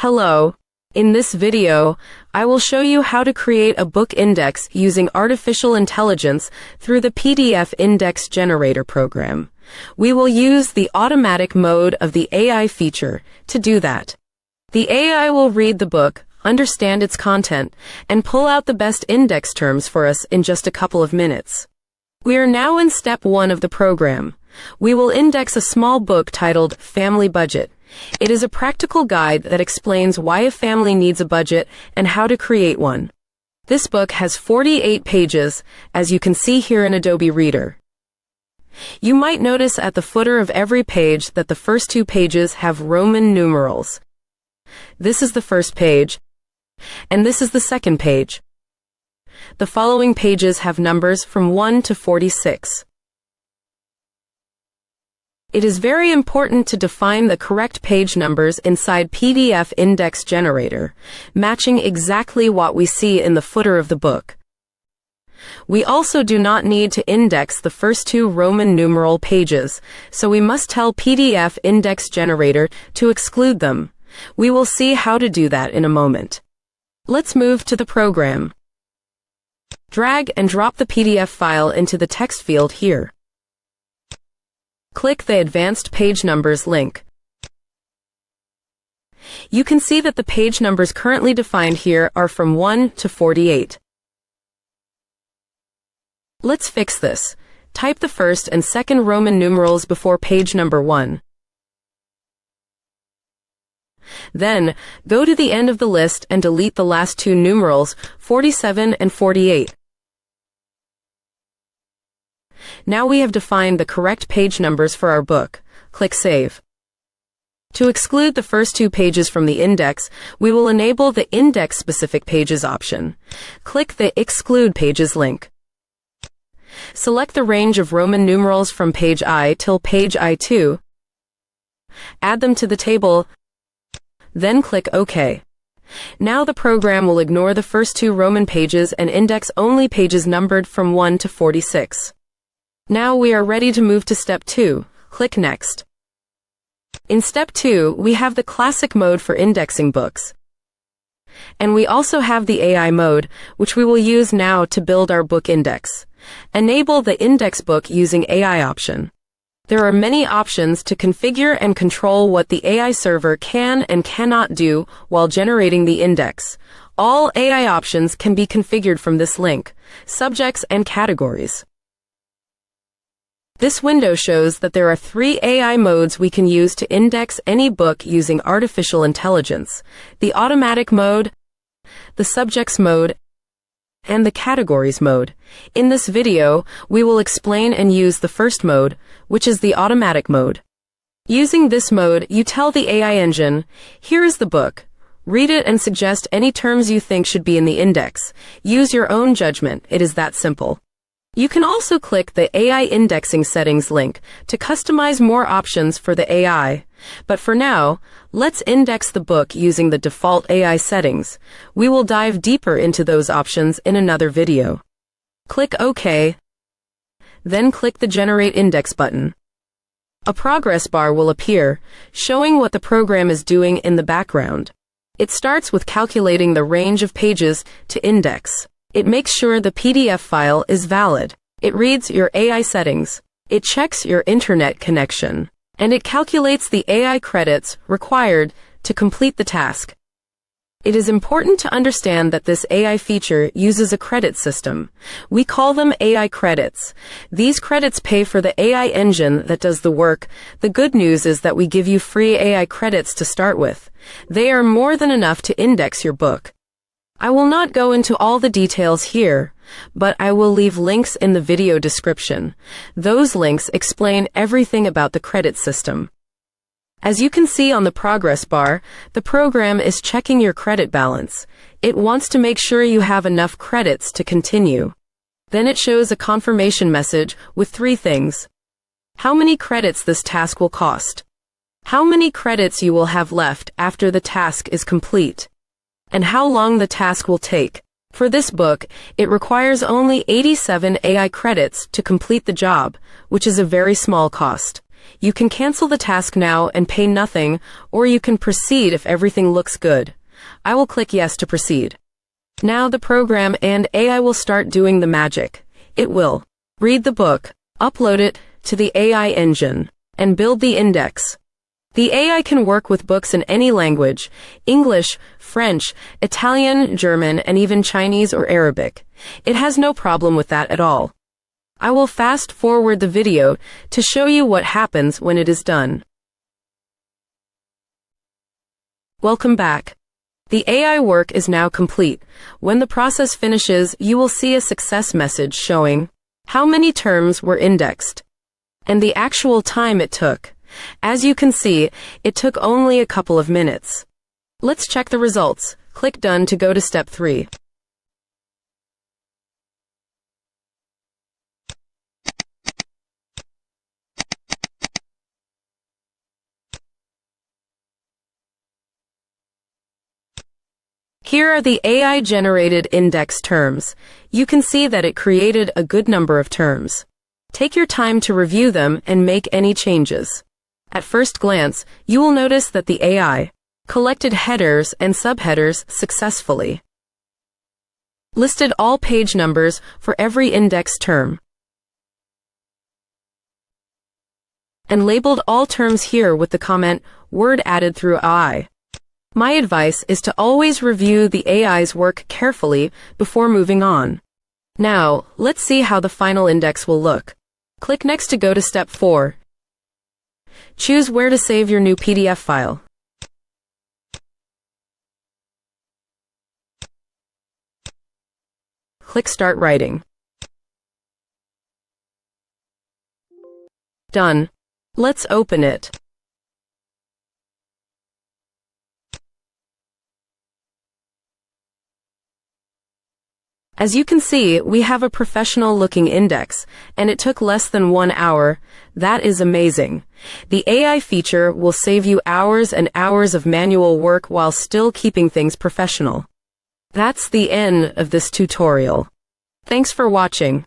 Hello. In this video, I will show you how to create a book index using artificial intelligence through the PDF Index Generator program. We will use the automatic mode of the AI feature to do that. The AI will read the book, understand its content, and pull out the best index terms for us in just a couple of minutes. We are now in step 1 of the program. We will index a small book titled Family Budget. It is a practical guide that explains why a family needs a budget and how to create one. This book has 48 pages, as you can see here in Adobe Reader. You might notice at the footer of every page that the first 2 pages have Roman numerals. This is the first page, and this is the second page. The following pages have numbers from 1 to 46. It is very important to define the correct page numbers inside PDF Index Generator, matching exactly what we see in the footer of the book. We also do not need to index the first 2 Roman numeral pages, so we must tell PDF Index Generator to exclude them. We will see how to do that in a moment. Let's move to the program. Drag and drop the PDF file into the text field here. Click the Advanced Page Numbers link. You can see that the page numbers currently defined here are from 1 to 48. Let's fix this. Type the first and second Roman numerals before page number 1. Then, go to the end of the list and delete the last 2 numerals, 47 and 48. Now we have defined the correct page numbers for our book. Click Save. To exclude the first 2 pages from the index, we will enable the Index-Specific Pages option. Click the Exclude Pages link. Select the range of Roman numerals from page I till page I2. Add them to the table, then click OK. Now the program will ignore the first 2 Roman pages and index only pages numbered from 1 to 46. Now we are ready to move to step 2. Click Next. In step 2, we have the classic mode for indexing books. And we also have the AI mode, which we will use now to build our book index. Enable the index book using AI option. There are many options to configure and control what the AI server can and cannot do while generating the index. All AI options can be configured from this link, Subjects and Categories. This window shows that there are 3 AI modes we can use to index any book using artificial intelligence: the automatic mode, the subjects mode, and the categories mode. In this video, we will explain and use the first mode, which is the automatic mode. Using this mode, you tell the AI engine, "Here is the book. Read it and suggest any terms you think should be in the index. Use your own judgment. It is that simple." You can also click the AI Indexing Settings link to customize more options for the AI. But for now, let's index the book using the default AI settings. We will dive deeper into those options in another video. Click OK. Then click the Generate Index button. A progress bar will appear, showing what the program is doing in the background. It starts with calculating the range of pages to index. It makes sure the PDF file is valid. It reads your AI settings. It checks your internet connection. And it calculates the AI credits required to complete the task. It is important to understand that this AI feature uses a credit system. We call them AI credits. These credits pay for the AI engine that does the work. The good news is that we give you free AI credits to start with. They are more than enough to index your book. I will not go into all the details here, but I will leave links in the video description. Those links explain everything about the credit system. As you can see on the progress bar, the program is checking your credit balance. It wants to make sure you have enough credits to continue. Then it shows a confirmation message with 3 things. How many credits this task will cost. How many credits you will have left after the task is complete. And how long the task will take. For this book, it requires only 87 AI credits to complete the job, which is a very small cost. You can cancel the task now and pay nothing, or you can proceed if everything looks good. I will click yes to proceed. Now the program and AI will start doing the magic. It will read the book, upload it to the AI engine, and build the index. The AI can work with books in any language: English, French, Italian, German, and even Chinese or Arabic. It has no problem with that at all. I will fast forward the video to show you what happens when it is done. Welcome back. The AI work is now complete. When the process finishes, you will see a success message showing how many terms were indexed and the actual time it took. As you can see, it took only a couple of minutes. Let's check the results. Click Done to go to step 3. Here are the AI-generated index terms. You can see that it created a good number of terms. Take your time to review them and make any changes. At first glance, you will notice that the AI collected headers and subheaders successfully, listed all page numbers for every index term, and labeled all terms here with the comment, "Word added through AI." My advice is to always review the AI's work carefully before moving on. Now, let's see how the final index will look. Click Next to go to step 4. Choose where to save your new PDF file. Click Start Writing. Done. Let's open it. As you can see, we have a professional-looking index, and it took less than 1 hour. That is amazing. The AI feature will save you hours and hours of manual work while still keeping things professional. That's the end of this tutorial. Thanks for watching.